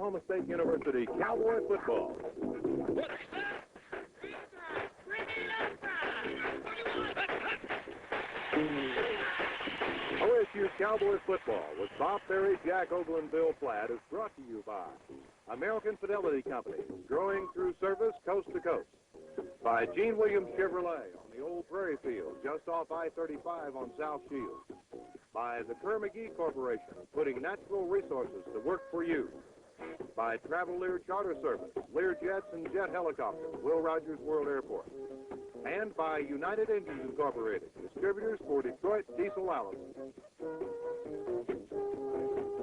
Oklahoma State University Cowboy Football. OSU Cowboy Football with Bob Ferry, Jack Ogle, and Bill Platt is brought to you by American Fidelity Company, growing through service coast to coast. By Gene Williams Chevrolet on the old Prairie Field, just off I-35 on South Shields. By the Kerr-McGee Corporation, putting natural resources to work for you. By Travel Lear Charter Service, Lear Jets and Jet Helicopters, Will Rogers World Airport. And by United Engines Incorporated, distributors for Detroit Diesel Allison.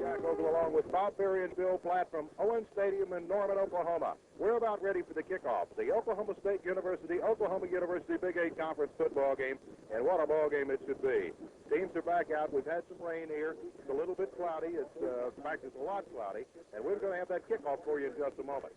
Jack Ogle along with Bob Ferry and Bill Platt from Owen Stadium in Norman, Oklahoma. We're about ready for the kickoff. The Oklahoma State University, Oklahoma University Big 8 Conference football game. And what a ball game it should be. Teams are back out. We've had some rain here. It's a little bit cloudy. In fact, it's a lot cloudy. And we're going to have that kickoff for you in just a moment.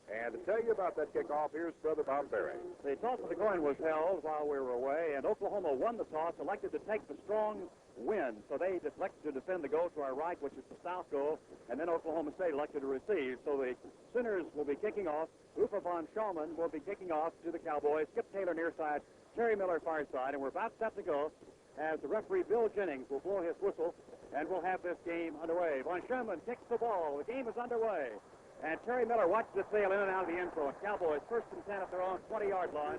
And to tell you about that kickoff, here's Brother Bob Ferry. The toss of the coin was held while we were away, and Oklahoma won the toss, elected to take the strong wind. So they elected to defend the goal to our right, which is the south goal, and then Oklahoma State elected to receive. So the Sooners will be kicking off. Ufa von Schaumann will be kicking off to the Cowboys. Skip Taylor near side, Terry Miller far side, and we're about set to go as the referee Bill Jennings will blow his whistle, and we'll have this game underway. Von Schaumann kicks the ball. The game is underway. And Terry Miller watches it sail in and out of the end zone. Cowboys first and 10 at their own 20-yard line.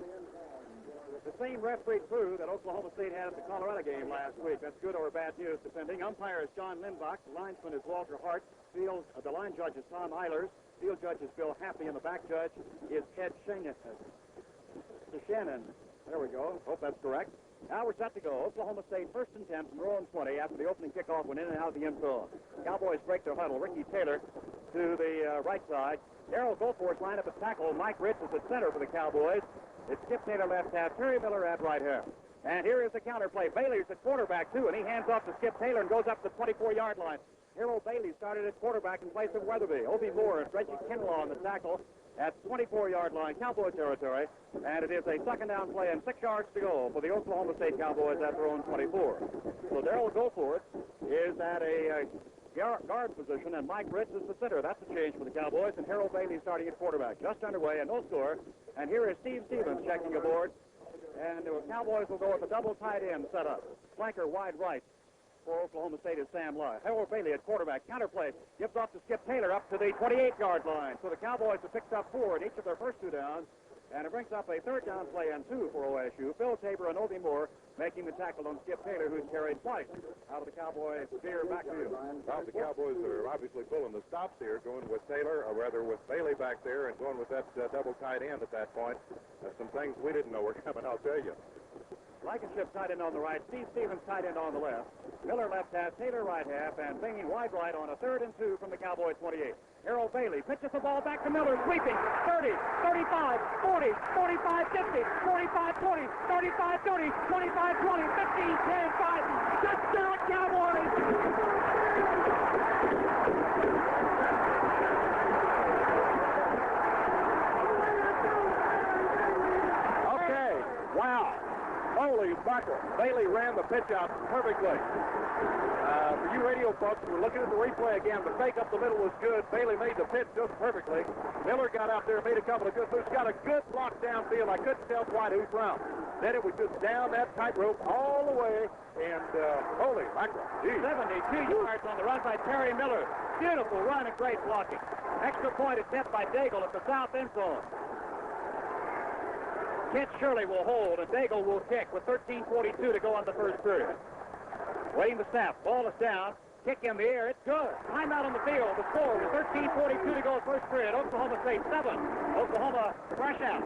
The same referee crew that Oklahoma State had at the Colorado game last week. That's good or bad news, depending. Umpire is John Lindbach. The linesman is Walter Hart. The line judge is Tom Eilers. Field judge is Bill Happy, and the back judge is Ed Shannon. There we go. Hope that's correct. Now we're set to go. Oklahoma State first and 10 from their own 20 after the opening kickoff went in and out of the end zone. Cowboys break their huddle. Ricky Taylor to the right side. Darrell Goforth line up at tackle. Mike Ritz is at center for the Cowboys. It's Skip Taylor left half, Terry Miller at right half. And here is the counter play. Bailey's at quarterback, too, and he hands off to Skip Taylor and goes up to the 24-yard line. Harold Bailey started at quarterback in place of Weatherby. Obie Moore and Reggie Kinlaw on the tackle at 24-yard line, Cowboy territory. And it is a second down play and 6 yards to go for the Oklahoma State Cowboys at their own 24. So Darrell Goforth is at a guard position, and Mike Ritz is the center. That's a change for the Cowboys, and Harold Bailey starting at quarterback. Just underway, and no score. And here is Steve Stevens checking aboard. And the Cowboys will go with a double tight end setup. Flanker wide right for Oklahoma State is Sam Lye. Harold Bailey at quarterback. Counterplay gives off to Skip Taylor up to the 28-yard line. So the Cowboys have picked up 4 in each of their first 2 downs. And it brings up a third down play and 2 for OSU. Phil Tabor and Obie Moore making the tackle on Skip Taylor, who's carried twice out of the Cowboy sphere backfield. Well, the Cowboys are obviously pulling the stops here, going with Taylor, or rather with Bailey back there, and going with that double tight end at that point. Some things we didn't know were coming, I'll tell you. Blankenship tight end on the right, Steve Stevens tight end on the left, Miller left half, Taylor right half, and Binging wide right on a 3rd and 2 from the Cowboy 28. Harold Bailey pitches the ball back to Miller, sweeping, 30, 35, 40, 45, 50, 45, 20, 35, 30, 25, 20, 15, 10, 5. Touchdown, Cowboys! Okay, wow. Holy mackerel. Bailey ran the pitch out perfectly. For you radio folks, we're looking at the replay again. The fake up the middle was good. Bailey made the pitch just perfectly. Miller got out there, made a couple of good moves, got a good block downfield. I couldn't tell quite who's from. Then it was just down that tightrope all the way, and holy mackerel. Geez. 72 yards on the run by Terry Miller. Beautiful run and great blocking. Extra point attempt by Daigle at the south end zone. Kent Shirley will hold, and Daigle will kick with 13:42 to go on the first period. Waiting the snap. Ball is down. Kick in the air. It's good. Timeout on the field. The score with 13:42 to go first period. Oklahoma State 7. Oklahoma fresh out.